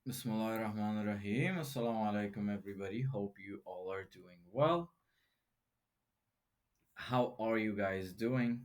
Bismillahirrahmanirrahim. Assalamu alaikum, everybody. Hope you all are doing well. How are you guys doing?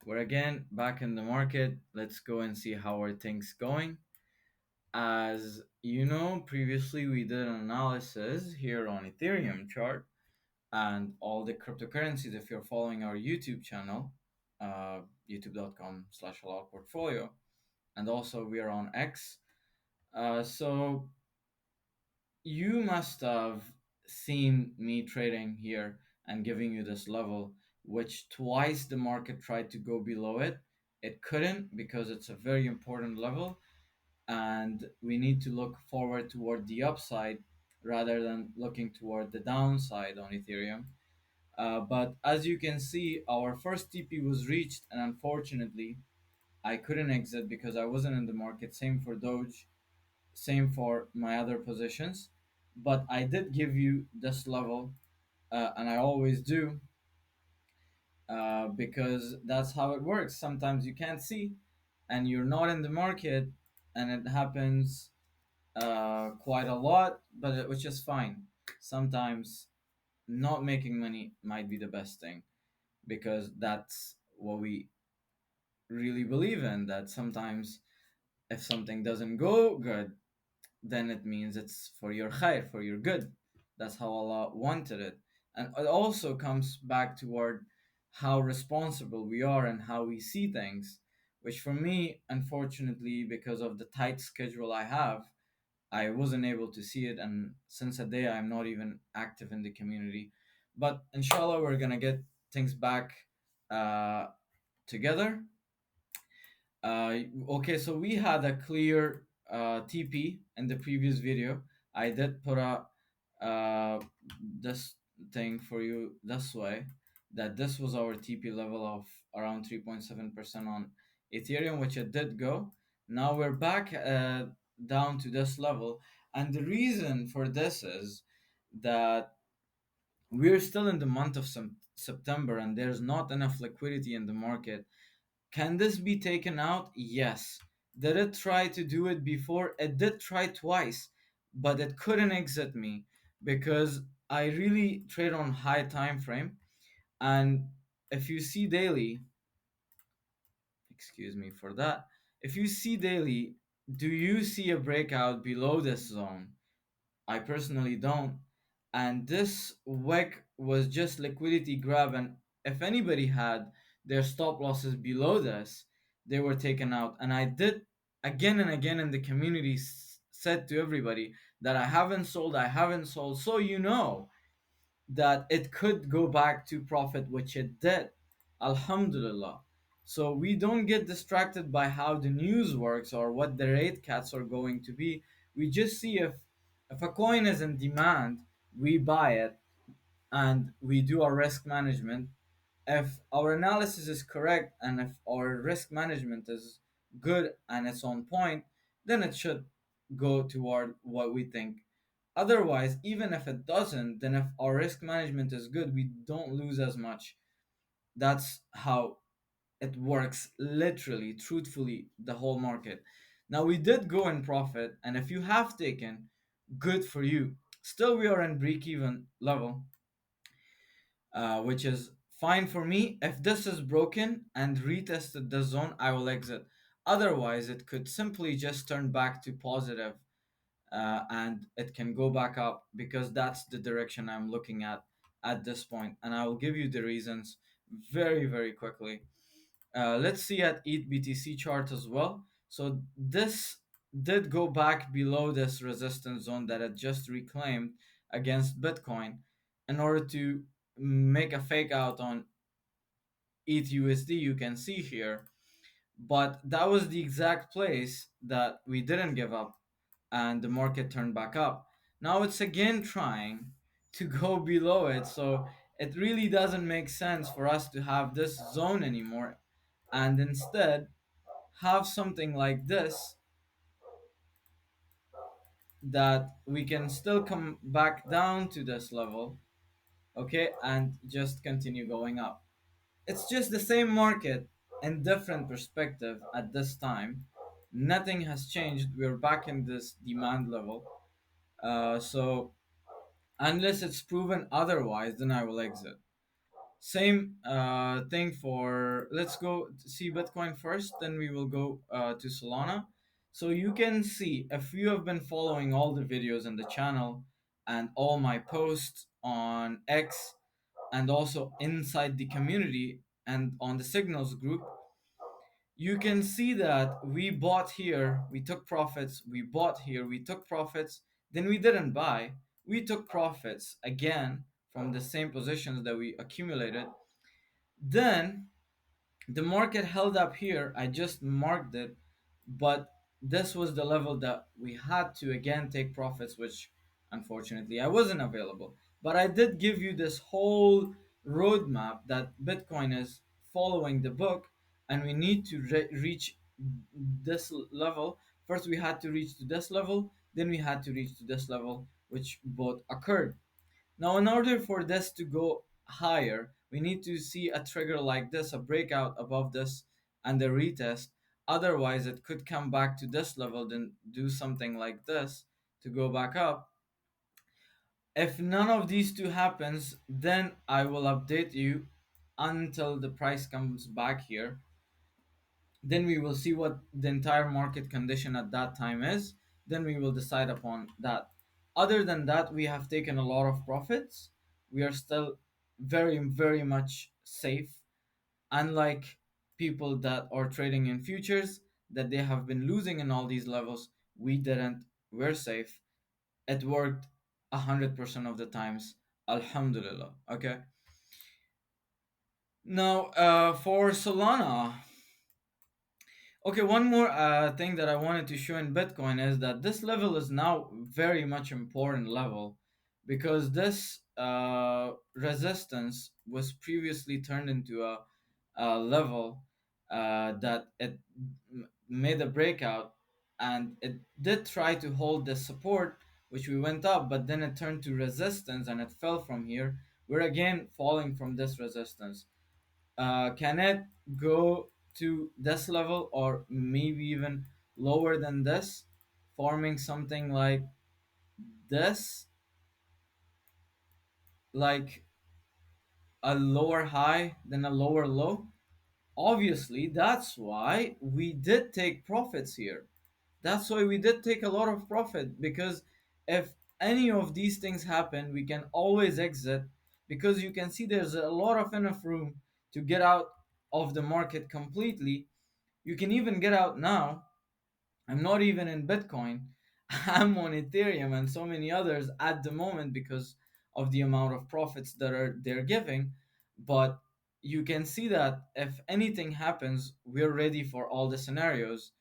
We're again back in the market. Let's go and see how are things going. As you know, previously we did an analysis here on Ethereum chart and all the cryptocurrencies. If you're following our YouTube channel, uh, youtube.com/halal portfolio, and also we are on X. So you must have seen me trading here and giving you this level, which twice the market tried to go below it. It couldn't because it's a very important level, and we need to look forward toward the upside rather than looking toward the downside on Ethereum. But as you can see, our first TP was reached, and unfortunately, I couldn't exit because I wasn't in the market. Same for Doge, same for my other positions, but I did give you this level, and I always do, because that's how it works. Sometimes you can't see and you're not in the market, and it happens quite a lot, which is fine. Sometimes not making money might be the best thing, because that's what we really believe in, that sometimes if something doesn't go good, then it means it's for your khair, for your good. That's how Allah wanted it. And it also comes back toward how responsible we are and how we see things, which for me, unfortunately, because of the tight schedule I have, I wasn't able to see it. And since a day, I'm not even active in the community. But inshallah, we're going to get things back uh, together. Okay, so we had a clear TP in the previous video. I did put a uh, this thing for you this way, that this was our TP level of around 3.7% on Ethereum, which it did go. Now we're back down to this level. And the reason for this is that we're still in the month of September, and there's not enough liquidity in the market. Can this be taken out? Yes. Did it try to do it before? It did try twice, but it couldn't exit me because I really trade on high time frame. And if you see daily, excuse me for that, if you see daily, do you see a breakout below this zone? I personally don't. And this wick was just liquidity grab. And if anybody had their stop losses below this, they were taken out. And I did again and again in the community said to everybody that I haven't sold. So you know that it could go back to profit, which it did. Alhamdulillah. So we don't get distracted by how the news works or what the rate cuts are going to be. We just see if a coin is in demand, we buy it and we do our risk management. If our analysis is correct and if our risk management is good and it's on point, then it should go toward what we think. Otherwise, even if it doesn't, then if our risk management is good, we don't lose as much. That's how it works, literally, truthfully, the whole market. Now, we did go in profit, and if you have taken, good for you. Still, we are in break even level, which is fine for me. If this is broken and retested the zone, I will exit. Otherwise, it could simply just turn back to positive, and it can go back up because that's the direction I'm looking at this point. And I will give you the reasons very, very quickly. Let's see at ETH BTC chart as well. So this did go back below this resistance zone that it just reclaimed against Bitcoin in order to make a fake out on ETH USD. You can see here, but that was the exact place that we didn't give up, and the market turned back up. Now it's again trying to go below it, so it really doesn't make sense for us to have this zone anymore, and instead have something like this that we can still come back down to this level, okay, and just continue going up. It's just the same market in different perspective at this time. Nothing has changed. We're back in this demand level. So unless it's proven otherwise, then I will exit. Same thing for, let's go see Bitcoin first, then we will go to Solana. So you can see, if you have been following all the videos in the channel and all my posts on X and also inside the community and on the Signals group, you can see that we bought here, we took profits, we bought here, we took profits, then we didn't buy, we took profits again from the same positions that we accumulated. Then the market held up here. I just marked it, but this was the level that we had to again take profits, which unfortunately I wasn't available. But I did give you this whole roadmap that Bitcoin is following the book, and we need to reach this level. First, we had to reach to this level, then we had to reach to this level, which both occurred. Now, in order for this to go higher, we need to see a trigger like this, a breakout above this, and a retest. Otherwise, it could come back to this level, then do something like this to go back up. If none of these two happens, then I will update you until the price comes back here. Then we will see what the entire market condition at that time is. Then we will decide upon that. Other than that, we have taken a lot of profits. We are still very, very much safe. Unlike people that are trading in futures, that they have been losing in all these levels, we didn't. We're safe. It worked 100% of the times. Alhamdulillah. Okay. Now, for Solana, okay, one more thing that I wanted to show in Bitcoin is that this level is now very much important level, because this resistance was previously turned into a level that it made a breakout, and it did try to hold the support, which we went up, but then it turned to resistance and it fell from here. We're again falling from this resistance. Can it go to this level or maybe even lower than this, forming something like this, like a lower high then a lower low? Obviously, that's why we did take profits here. That's why we did take a lot of profit, because if any of these things happen, we can always exit, because you can see there's a lot of enough room to get out of the market completely. You can even get out now. I'm not even in Bitcoin. I'm on Ethereum and so many others at the moment because of the amount of profits that are they're giving. But you can see that if anything happens, we're ready for all the scenarios,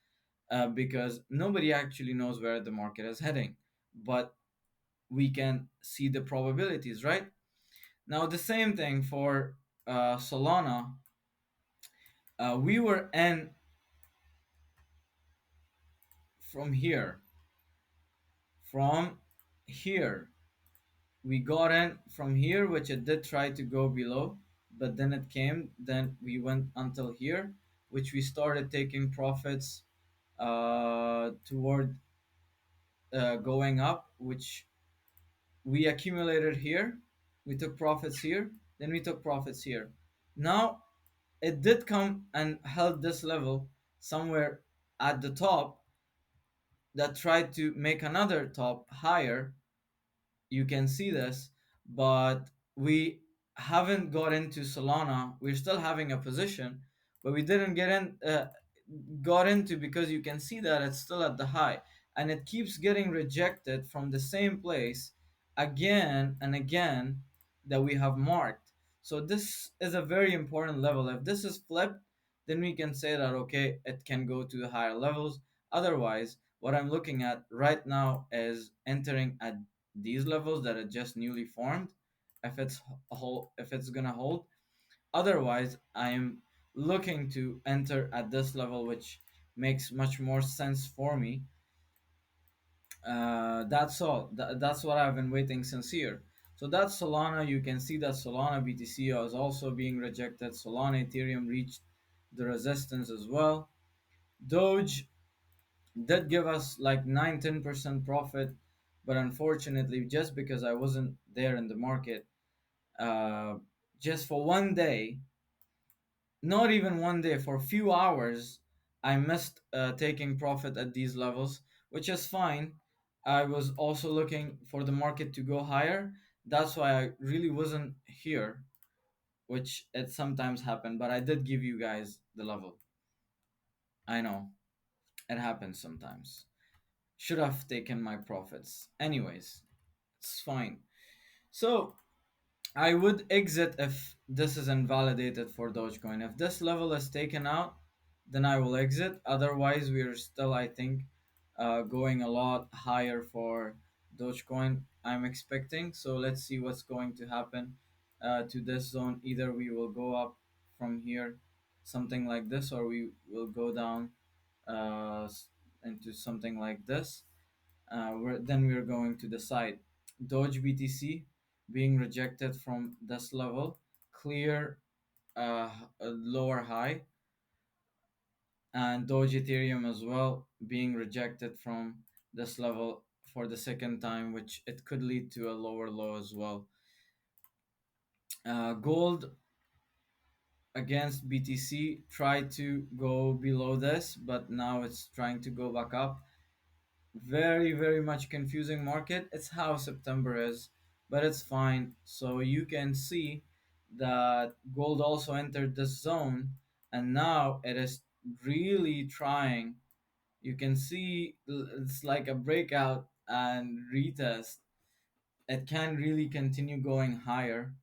because nobody actually knows where the market is heading. But we can see the probabilities, right? Now, the same thing for Solana. We were in from here, from here we got in from here, which it did try to go below, but then it came, then we went until here, which we started taking profits toward going up, which we accumulated here. We took profits here, then we took profits here. Now it did come and held this level somewhere at the top, that tried to make another top higher. You can see this, but we haven't got into Solana. We're still having a position, but we didn't got into, because you can see that it's still at the high, and it keeps getting rejected from the same place again and again that we have marked. So this is a very important level. If this is flipped, then we can say that okay, it can go to the higher levels. Otherwise, what I'm looking at right now is entering at these levels that are just newly formed, if it's if it's gonna hold. Otherwise, I am looking to enter at this level, which makes much more sense for me. That's all. That's what I've been waiting since here. So that's Solana. You can see that Solana BTC is also being rejected. Solana Ethereum reached the resistance as well. Doge. Did give us like 9-10% profit, but unfortunately, just because I wasn't there in the market, uh, just for one day, not even one day, for a few hours, I missed taking profit at these levels, which is fine. I was also looking for the market to go higher. That's why I really wasn't here, which it sometimes happened, but I did give you guys the level. I know it happens sometimes. Should have taken my profits. Anyways, it's fine. So I would exit if this is invalidated for Dogecoin. If this level is taken out, then I will exit. Otherwise, we're still, I think, going a lot higher for Dogecoin. I'm expecting. So let's see what's going to happen to this zone. Either we will go up from here, something like this, or we will go down into something like this. Then we're going to decide. Doge BTC being rejected from this level, clear a lower high, and Doge Ethereum as well being rejected from this level for the second time, which it could lead to a lower low as well. Gold against BTC tried to go below this, but now it's trying to go back up. Very much confusing market. It's how September is, but it's fine. So you can see that gold also entered this zone, and now it is really trying. You can see it's like a breakout and retest. It can really continue going higher,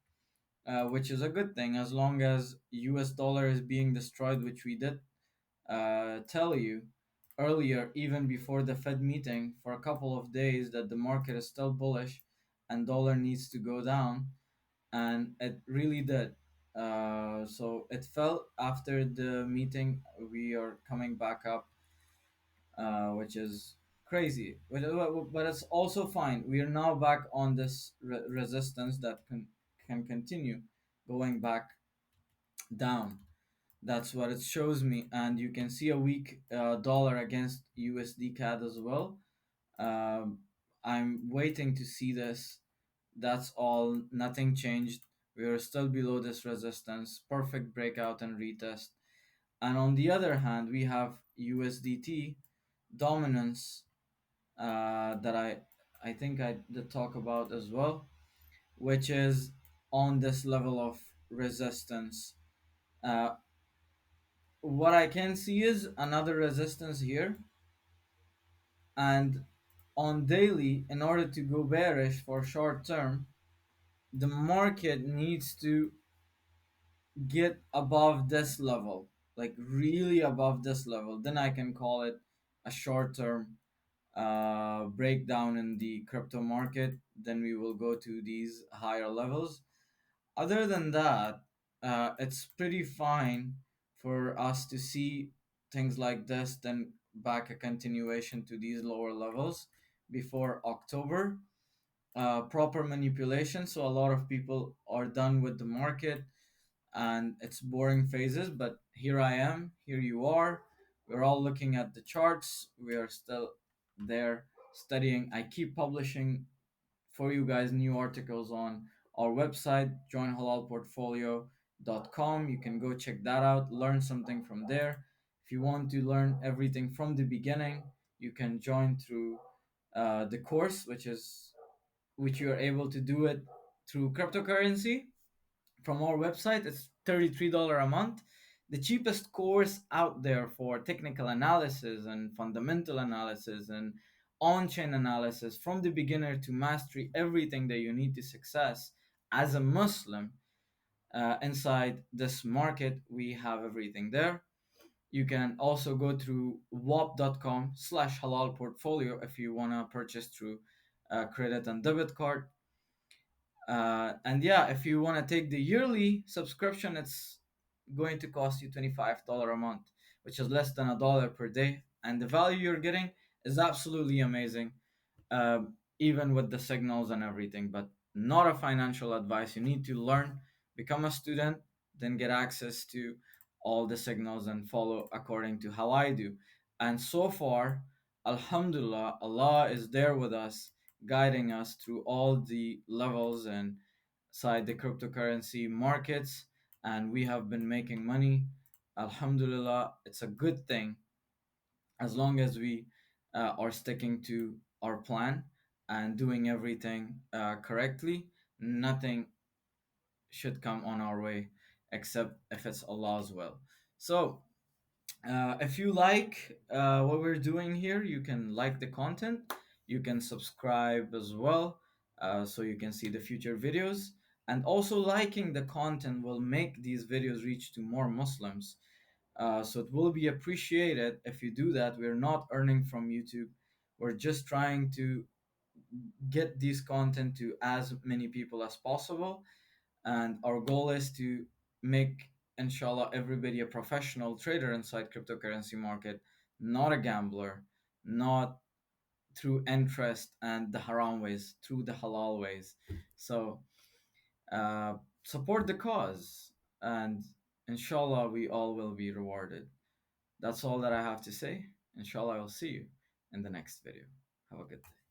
which is a good thing as long as US dollar is being destroyed, which we did tell you earlier, even before the Fed meeting, for a couple of days that the market is still bullish and dollar needs to go down, and it really did. So it fell after the meeting. We are coming back up, which is crazy, but it's also fine. We are now back on this resistance that can continue going back down. That's what it shows me, and you can see a weak dollar against USD CAD as well. Um, I'm waiting to see this. That's all. Nothing changed. We are still below this resistance. Perfect breakout and retest. And on the other hand, we have USDT dominance that I think I did talk about as well, which is on this level of resistance. Uh, what I can see is another resistance here, and on daily, in order to go bearish for short term, the market needs to get above this level, like really above this level. Then I can call it a short term breakdown in the crypto market. Then we will go to these higher levels. Other than that, it's pretty fine for us to see things like this, then back a continuation to these lower levels before October. Proper manipulation. So a lot of people are done with the market and its boring phases, but here I am, here you are. We're all looking at the charts. We are still there studying. I keep publishing for you guys new articles on our website, joinhalalportfolio.com. You can go check that out, learn something from there. If you want to learn everything from the beginning, you can join through the course, which you are able to do it through cryptocurrency from our website. It's $33 a month. The cheapest course out there for technical analysis and fundamental analysis and on chain analysis from the beginner to mastery, everything that you need to success as a Muslim inside this market. We have everything there. You can also go through wap.com/halal portfolio if you want to purchase through credit and debit card. And yeah, if you want to take the yearly subscription, it's going to cost you $25 a month, which is less than $1 per day. And the value you're getting is absolutely amazing, even with the signals and everything. But not a financial advice. You need to learn, become a student, then get access to all the signals and follow according to how I do. And so far, Alhamdulillah, Allah is there with us, guiding us through all the levels and side the cryptocurrency markets, and we have been making money. Alhamdulillah, it's a good thing as long as we are sticking to our plan and doing everything correctly. Nothing should come on our way except if it's Allah's will. So, if you like what we're doing here, you can like the content. You can subscribe as well, so you can see the future videos. And also, liking the content will make these videos reach to more Muslims. So it will be appreciated if you do that. We're not earning from YouTube. We're just trying to get these content to as many people as possible, and our goal is to make, inshallah, everybody a professional trader inside cryptocurrency market, not a gambler, not through interest and the haram ways, through the halal ways. So uh, support the cause, and inshallah we all will be rewarded. That's all that I have to say. Inshallah, I'll see you in the next video. Have a good day.